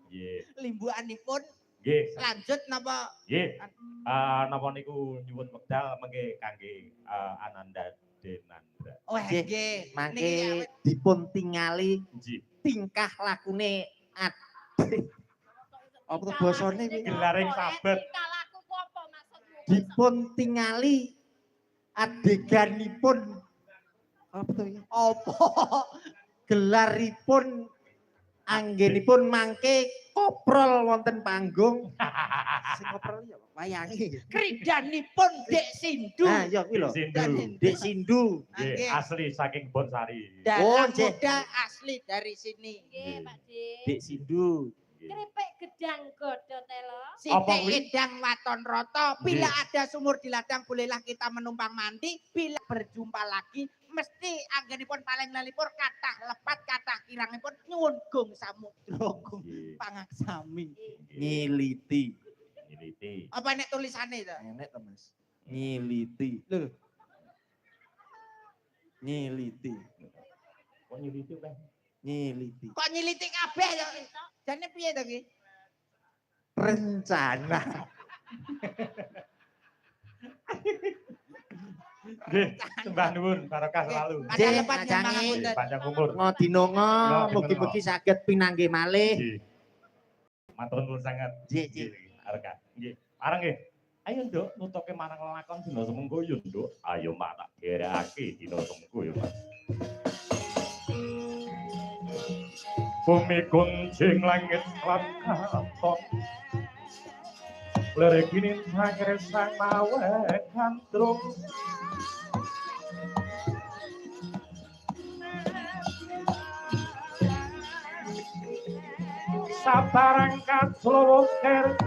Nggih. Limbukanipun Nggih. lanjut napa? Nggih. Napa niku nyuwun wekdal mengke kangge Ananda Denandra. Oh nggih. Mangke dipun tingali Nggih. tingkah lakune apa tuh basane kuwi? Gelaring sabet. Tingkah laku ku apa maksudmu? Dipun tingali adeganipun apa tuh ya? Apa? Gelaripun anggenipun mangke koprol wonten panggung. Sing koprol ya wayange. Kridanipun Dek Sindu. Nah, ya kuwi lho. Dek Sindu. Nggih, asli saking Bonsari. Dalang muda asli dari sini. Nggih, Pak Dik. Dek Sindu. Kripik gedang godho telo. Sithik edang waton roto. Bila ada sumur di ladang, bolehlah kita menumpang mandi. Bila berjumpa lagi, mesti anggenipun paling lalipur kathah lepat kathah kirangipun nyuwun gung samudra gung pangaksami. Ngiliti. Ngiliti. Apa nek tulisane to? Enek to, Mas. Ngiliti. Lho. Ngiliti. Kok nyiliti kan? Nyiliti. Kok nyiliti kabeh ya? Jane piye to ki? Rencana. Nggih, sembah nuwun barokah selalu. Ada lepat pangapunten. Panjang umur. Ngodinonga mugi-mugi saged pinanggih malih. Nggih. Matur nuwun sangat. Nggih. Areka. Nggih. Areng nggih. Ayo Nduk, nutuke marang lelakon dina semengko yo Nduk. Ayo Mak tak gerakake dina semengko yo Mas. Bumi kuncing langit lan katon. Lerekinin hangre sang mawe kantrum. Sabarang kaclowo ker.